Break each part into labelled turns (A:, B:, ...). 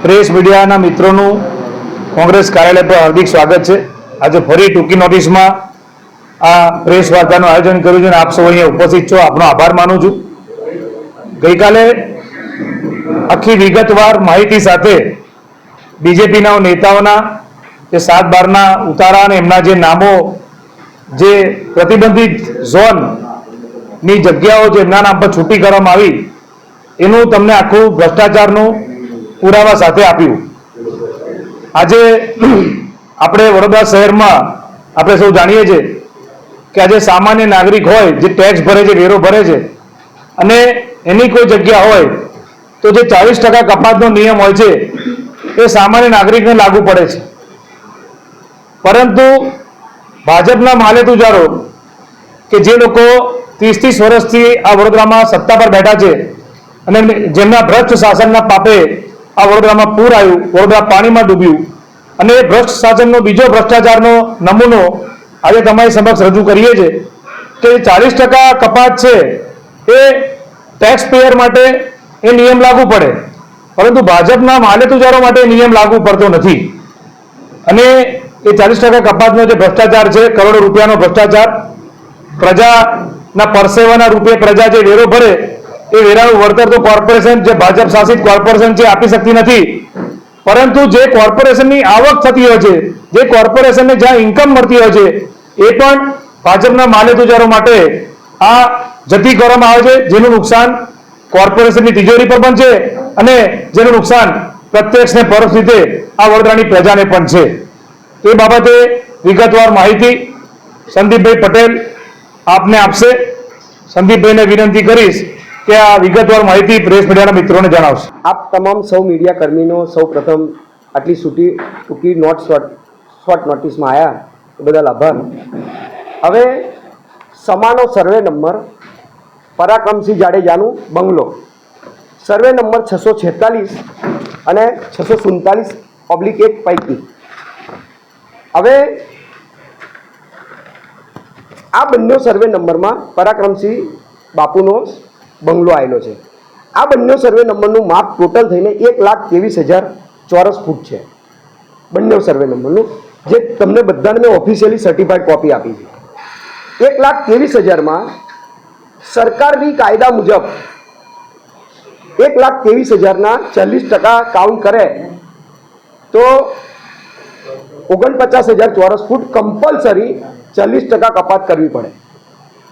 A: Press મીડિયાના મિત્રોનું કોંગ્રેસ કાર્યાલય પર હાર્દિક સ્વાગત છે। આજે ફરી ટૂંકી નોટિસમાં આ પ્રેસ વાર્તાનું આયોજન કર્યું છે અને આપ સૌ અહીંયા ઉપસ્થિત છો, આપનો આભાર માનું છું। ગઈકાલે આખી વિગતવાર માહિતી સાથે બીજેપીના નેતાઓના જે 7/12ના ઉતારા અને એમના જે નામો જે પ્રતિબંધિત ઝોનની જગ્યાઓ જે એમના નામ પર છૂટી કરવામાં આવી એનું તમને આખું ભ્રષ્ટાચારનું પુરાવા સાથે આપ્યું। આજે આપણે વડોદરા શહેરમાં આપણે સૌ જાણીએ છીએ કે આજે સામાન્ય નાગરિક હોય જે ટેક્સ ભરે છે, વેરો ભરે છે અને એની કોઈ જગ્યા હોય તો જે 40% કપાતનો નિયમ હોય છે એ સામાન્ય નાગરિકને લાગુ પડે છે, પરંતુ ભાજપના માલેતુજારો કે જે લોકો 30 વર્ષથી આ વડોદરામાં સત્તા પર બેઠા છે અને જેમના ભ્રષ્ટ શાસનના પાપે આ વડોદરામાં પૂર આવ્યું, વડોદરા પાણીમાં ડૂબ્યું અને એ ભ્રષ્ટ શાસનનો બીજો ભ્રષ્ટાચારનો નમૂનો આજે તમારી સમક્ષ રજૂ કરીએ છીએ કે 40% કપાત છે એ ટેક્સ પેયર માટે એ નિયમ લાગુ પડે, પરંતુ ભાજપના માલેતુજારો માટે નિયમ લાગુ પડતો નથી। અને એ 40% કપાતનો જે ભ્રષ્ટાચાર છે, કરોડો રૂપિયાનો ભ્રષ્ટાચાર, પ્રજાના પરસેવાના રૂપે પ્રજા જે વેરો ભરે એ વેરાનું વળતર તો કોર્પોરેશન, જે ભાજપ શાસિત કોર્પોરેશન છે, આપી શકતી નથી, પરંતુ જે કોર્પોરેશનની આવક થતી હોય છે, જે કોર્પોરેશનને જ્યાં ઇન્કમ મળતી હોય છે એ પણ ભાજપના માલેતુજારો માટે આ જતી કરવામાં આવે છે, જેનું નુકસાન કોર્પોરેશનની તિજોરી પર પણ છે અને જેનું નુકસાન પ્રત્યક્ષ ને પરોક્ષ રીતે આ વડોદરાની પ્રજાને પણ છે। તો એ બાબતે વિગતવાર માહિતી સંદીપભાઈ પટેલ આપને આપશે। સંદીપભાઈને વિનંતી કરીશ કે આ વિગતવાર માહિતી પ્રેસ મીડિયાના મિત્રોને જણાવશે।
B: આપ તમામ સૌ મીડિયા કર્મીનો સૌ પ્રથમ આટલી ટૂંકી શોર્ટ નોટિસમાં આવ્યા એ બદલ આભાર। હવે સમાનો સર્વે નંબર પરાક્રમસિંહ જાડેજાનું બંગલો, સર્વે નંબર 646 અને 647/1 પૈકી હવે આ બંને સર્વે નંબરમાં પરાક્રમસિંહ બાપુનો બંગલો આવેલો છે। આ બંને સર્વે નંબરનું માપ ટોટલ થઈને 1,23,000 ચોરસ ફૂટ છે, બંને સર્વે નંબરનું, જે તમને બધાને મેં ઓફિશિયલી સર્ટિફાઈડ કોપી આપી છે। 1,23,000માં સરકારની કાયદા મુજબ 1,23,000ના 40% કાઉન્ટ કરે તો 49,000 ચોરસ ફૂટ કમ્પલસરી 40% કપાત કરવી પડે।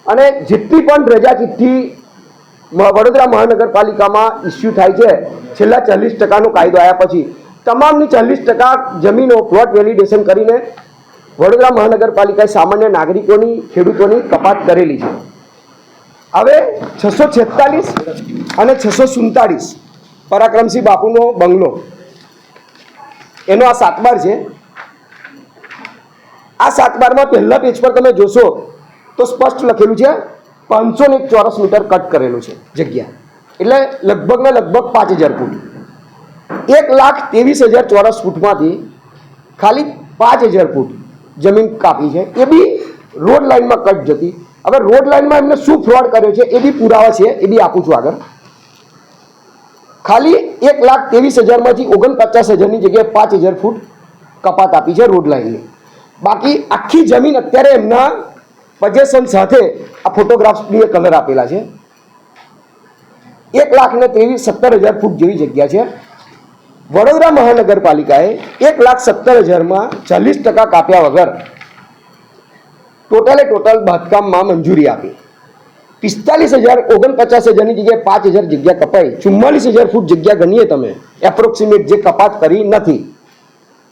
B: અને જેટલી પણ રજા ચિઠ્ઠી વડોદરા મહાનગરપાલિકામાં ઇસ્યુ થાય છે છેલ્લા 40%નો કાયદો આવ્યા પછી, તમામની 40% જમીનો પ્લોટ વેલિડેશન કરીને વડોદરા મહાનગરપાલિકાએ સામાન્ય નાગરિકોની, ખેડૂતોની કપાત કરેલી છે। હવે 646 અને 647 પરાક્રમસિંહ બાપુનો બંગલો, એનો આ 7/12 છે। આ 7/12માં પહેલા પેજ પર તમે જોશો તો સ્પષ્ટ લખેલું છે 501 ચોરસ મીટર કટ કરેલું છે જગ્યા, એટલે લગભગ 5,000 ફૂટ। 1,23,000 ચોરસ ફૂટમાંથી ખાલી 5,000 ફૂટ જમીન કાપી છે, એ બી રોડ લાઇનમાં કટ જતી। હવે રોડ લાઇનમાં એમને શું ફ્રોડ કર્યો છે એ બી પુરાવા છે, એ બી આપું છું આગળ। ખાલી 1,23,000માંથી 49,000ની જગ્યાએ 5,000 ફૂટ કપાત આપી છે રોડ લાઇનની, બાકી આખી જમીન અત્યારે એમના પોઝેશન સાથે આ ફોટોગ્રાફ્સની કલર આપેલા છે। 1,17,000 ફૂટ જેવી જગ્યા છે। વડોદરા મહાનગરપાલિકાએ 1,17,000માં 40% કાપ્યા વગર ટોટલ બાંધકામમાં મંજૂરી આપી। 49,000ની જગ્યાએ 5,000 જગ્યા કપાઈ, 44,000 ફૂટ જગ્યા ગણીએ તમે એપ્રોક્સિમેટ, જે કપાત કરી નથી।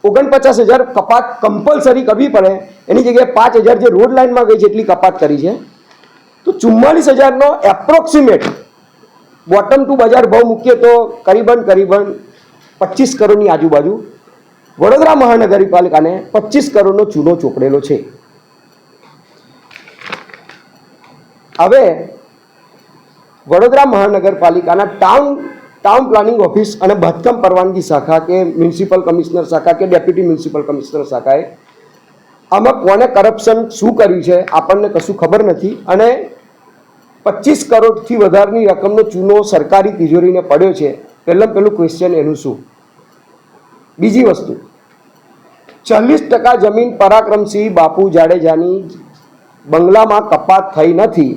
B: 49,000 કપાત કમ્પલસરી કરવી પડે, એની જગ્યાએ 5,000 જે રોડ લાઇનમાં ગઈ છે એટલી કપાત કરી છે, તો 44,000નો એપ્રોક્સિમેટ બોટમ ટુ બજાર ભાવ મૂકીએ તો કરીબન 25 કરોડની આજુબાજુ વડોદરા મહાનગરપાલિકાને 25 કરોડનો ચૂનો ચોપડેલો છે। હવે વડોદરા મહાનગરપાલિકાના ટાઉન પ્લાનિંગ ઓફિસ અને બાંધકામ પરવાનગી શાખા કે મ્યુનિસિપલ કમિશનર શાખા કે ડેપ્યુટી મ્યુનિસિપલ કમિશનર શાખાએ આમાં કોને કરપ્શન શું કર્યું છે આપણને કશું ખબર નથી। અને 25 કરોડથી વધારની રકમનો ચૂનો સરકારી તિજોરીને પડ્યો છે। પહેલું ક્વેશ્ચન એનું શું? બીજી વસ્તુ, 40% જમીન પરાક્રમસિંહ બાપુ જાડેજાની બંગલામાં કપાત થઈ નથી,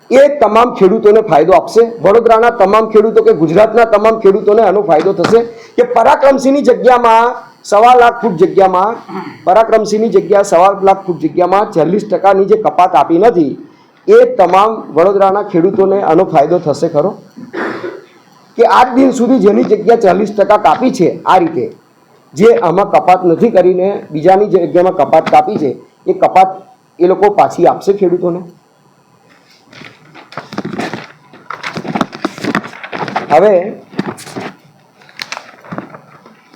B: એ તમામ ખેડૂતોને ફાયદો આપશે. વડોદરાના તમામ ખેડૂતો કે ગુજરાતના તમામ ખેડૂતોને આનો ફાયદો થશે કે પરાક્રમસિંહની જગ્યામાં 1.25 લાખ ફૂટ જગ્યામાં પરાક્રમસિંહની જગ્યા 1.25 લાખ ફૂટ જગ્યામાં 40%ની જે કપાત આપી નથી, એ તમામ વડોદરાના ખેડૂતોને આનો ફાયદો થશે ખરો? કે આજ દિન સુધી જેની જગ્યા 40% કાપી છે, આ રીતે જે આમાં કપાત નથી કરીને બીજાની જગ્યામાં કપાત કાપી છે, એ કપાત એ લોકો પાછી આપશે ખેડૂતોને? હવે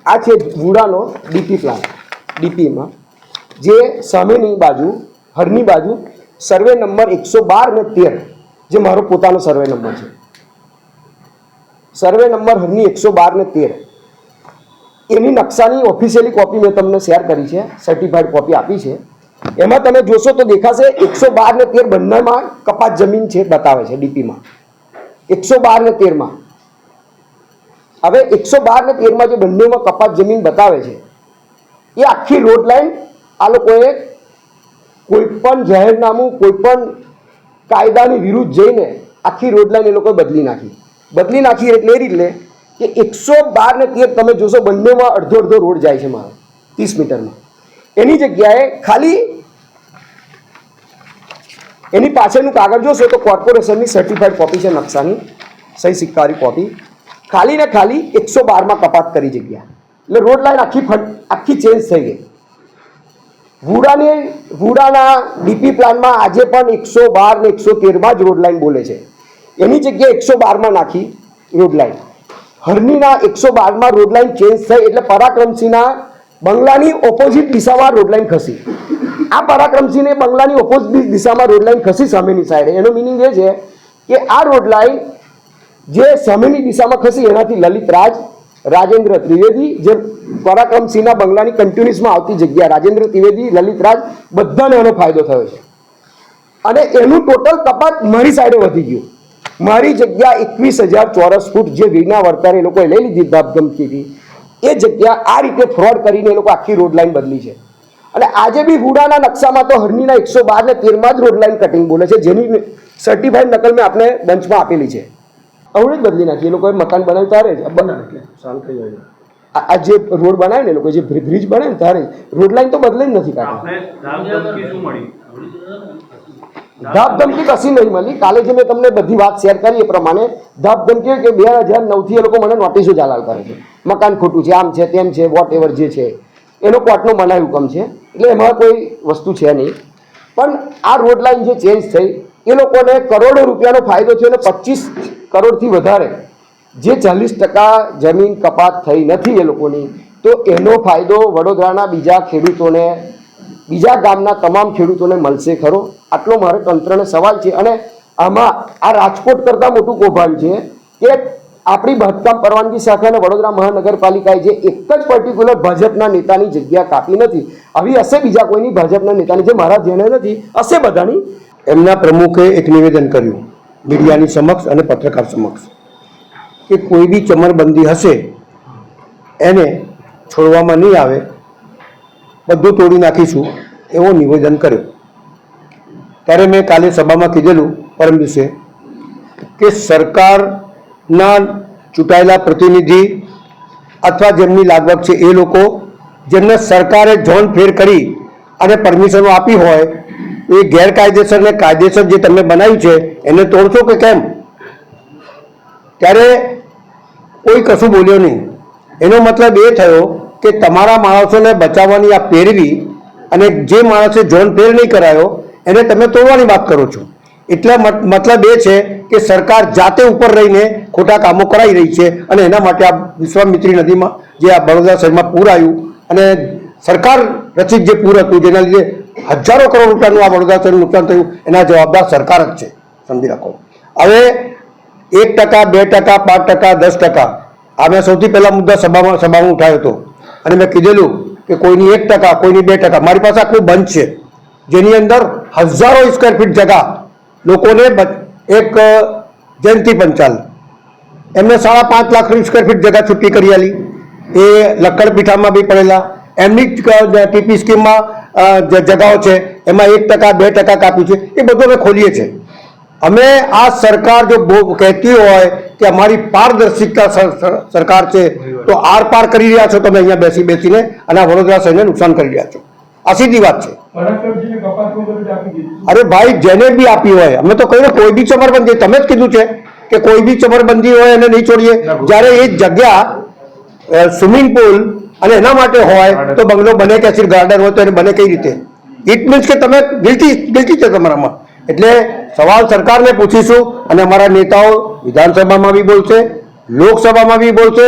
B: આ છે વુડાનો ડીપી પ્લાન. ડીપીમાં જે સામેની બાજુ હરની બાજુ સર્વે નંબર 112 ને 13, જે મારો પોતાનો સર્વે નંબર છે, સર્વે નંબર હરની 112 ને 13, એની નકશાની ઓફિશિયલી કોપી મેં તમને શેર કરી છે, સર્ટિફાઈડ કોપી આપી છે. એમાં તમે જોશો તો દેખાશે 112 ને 13 બંનેમાં કપાત જમીન છે બતાવે છે ડીપીમાં, 112 ને 13માં. હવે 112 ને 13માં જે બંનેમાં કપાત જમીન બતાવે છે, એ આખી રોડ લાઈન આ લોકોએ કોઈ પણ જાહેરનામું, કોઈ પણ કાયદાની વિરુદ્ધ જઈને આખી રોડ લાઈન એ લોકોએ બદલી નાખી એટલે એ રીતે કે 112 ને 13 તમે જોશો બંનેમાં અડધો રોડ જાય છે મારો 30 મીટરમાં. એની જગ્યાએ ખાલી એની પાછળનું કાગળ જોશો તો કોર્પોરેશનની સર્ટિફાઈડ કોપી છે, નકશાની સહી સિક્કાવાળી કોપી. ખાલી ને ખાલી 112માં કપાત કરી જગ્યા, એટલે રોડ લાઈન આખી ચેન્જ થઈ ગઈ. વુડાના ડીપી પ્લાનમાં આજે પણ 112 ને 113માં જ રોડ લાઈન બોલે છે, એની જગ્યાએ 112માં નાખી રોડ લાઈન. હરનીના 112માં રોડ લાઈન ચેન્જ થઈ એટલે પરાક્રમસિંહના બંગલાની ઓપોઝિટ દિશામાં રોડ લાઈન ખસી. આ પરાક્રમસિંહને બંગલાની ઓપોઝિટ દિશામાં રોડ લાઈન ખસી સામેની સાઈડે. એનો મિનિંગ એ છે કે આ રોડ લાઈન જે સામેની દિશામાં ખસી એનાથી લલિત રાજેન્દ્ર ત્રિવેદી, જે પરાક્રમસિંહના બંગલાની કન્ટિન્યુઅસમાં આવતી જગ્યા, રાજેન્દ્ર ત્રિવેદી, લલિત રાજ, બધાને એનો ફાયદો થયો છે. અને એનું ટોટલ કપાત મારી સાઈડે વધી ગયું. મારી જગ્યા 21,000 ચોરસ ફૂટ જે વિના વર્તારે એ લોકોએ લઈ લીધી ધમધમકીથી, એ જગ્યા આ રીતે ફ્રોડ કરીને એ લોકો આખી રોડ લાઈન બદલી છે. અને આજે બી વુડાના નકશામાં તો હરનીના 112 ને 13માં જ રોડ લાઈન કટિંગ બોલે છે, જેની સર્ટિફાઈડ નકલ મેં આપણે બંચમાં આપેલી છે. અવળી જ બદલી નાખી એ લોકોએ. મકાન બનાવ્યું તારે જ આ જે રોડ બનાવે ને એ લોકો જે બ્રિજ બનાવે ને તારે રોડ લાઈન તો બદલાઈ જ નથી કાઢી. ધમધમકી કશી નહીં મળી. કાલે જે મેં તમને બધી વાત શેર કરી એ પ્રમાણે ધમધમકી કે 2009થી એ લોકો મને નોટિસો ચાલાલ કરે છે, મકાન ખોટું છે, આમ છે, તેમ છે, વોટ એવર જે છે એનો કોર્ટનો મનાઈ હુકમ છે, એટલે એમાં કોઈ વસ્તુ છે નહીં. પણ આ રોડ લાઈન જે ચેન્જ થઈ એ લોકોને કરોડો રૂપિયાનો ફાયદો થયો અને 25 કરોડથી વધારે જે 40% જમીન કપાત થઈ નથી એ લોકોની, તો એનો ફાયદો વડોદરાના બીજા ખેડૂતોને, બીજા ગામના તમામ ખેડૂતોને મળશે ખરો? આટલો મારે તંત્રને સવાલ છે. અને આમાં આ રાજકોટ કરતાં મોટું કૌભાંડ છે કે આપણી બાંધકામ પરવાનગી શાખા અને વડોદરા મહાનગરપાલિકાએ જે એક જ પર્ટિક્યુલર ભાજપના નેતાની જગ્યા કાપી નથી, આવી હશે બીજા કોઈની ભાજપના નેતાની, જે મારા ધ્યાને નથી, હશે બધાની.
C: એમના પ્રમુખે એક નિવેદન કર્યું મીડિયાની સમક્ષ અને પત્રકાર સમક્ષ કે કોઈ બી ચમરબંધી હશે એને છોડવામાં નહીં આવે, બધું તોડી નાખીશું, એવો નિવેદન કર્યો. ત્યારે મેં કાલે સભામાં કીધેલું પરમ દિવસે કે સરકારના ચૂંટાયેલા પ્રતિનિધિ અથવા જેમની લાગવગ છે એ લોકો જેમને સરકારે ઝોન ફેર કરી અને પરમિશનો આપી હોય એ ગેરકાયદેસર ને કાયદેસર જે તમે બનાવ્યું છે એને તોડશો કે કેમ? ત્યારે કોઈ કશું બોલ્યો નહીં. એનો મતલબ એ થયો કે તમારા માણસોને બચાવવાની આ પેરવી અને જે માણસે ઝોન ફેર નહીં કરાયો એને તમે તોડવાની વાત કરો છો. એટલે મતલબ એ છે કે સરકાર જાતે ઉપર રહીને ખોટા કામો કરાવી રહી છે અને એના માટે આ વિશ્વામિત્રી નદીમાં જે આ વડોદરા શહેરમાં પૂર આવ્યું અને સરકાર રચિત જે પૂર હતું જેના લીધે હજારો કરોડ રૂપિયાનું આ વડોદરા શહેરનું નુકસાન થયું, એના જવાબદાર સરકાર જ છે, સમજી રાખો. હવે 1%, 2%, 5%, 10%, આ મેં સૌથી પહેલા મુદ્દા સભામાં ઉઠાવ્યો હતો અને મેં કીધેલું કે કોઈની 1%, કોઈની 2%. મારી પાસે આખું બંધ છે જેની અંદર હજારો સ્ક્વેર ફીટ જગા લોકોને એક જયંતિ પંચાલ એમને 5.5 લાખ સ્ક્વેર ફીટ જગા છૂટી કરી આલી. એ લક્કડપીઠામાં બી પડેલા, એમની ટીપી સ્કીમમાં જગાઓ છે એમાં 1%, 2% કાપ્યું છે, એ બધું અમે ખોલીએ છીએ. અમે આ સરકાર જો કહેતી હોય કે અમારી પારદર્શિકતા સરકાર છે, તો આર પાર કરી રહ્યા છો તમે અહીંયા બેસીને અને આ વડોદરા શહેરને નુકસાન કરી રહ્યા છો. આ સીધી વાત છે. અરે ભાઈ, જેને બી આપી હોય, અમે તો કહ્યું કોઈ બી ચમરબંધી, તમે જ કીધું છે કે કોઈ બી ચમરબંધી હોય એને નહીં છોડીએ. જ્યારે એ જગ્યા સ્વિમિંગ પુલ અને એના માટે હોય તો બંગલો બને કે ગાર્ડન હોય તો એને બને કઈ રીતે? ઇટ મીન્સ કે તમે ગિલ્ટી છે તમારામાં. એટલે સવાલ સરકારને પૂછીશું અને અમારા નેતાઓ વિધાનસભામાં બી બોલશે, લોકસભામાં બી બોલશે.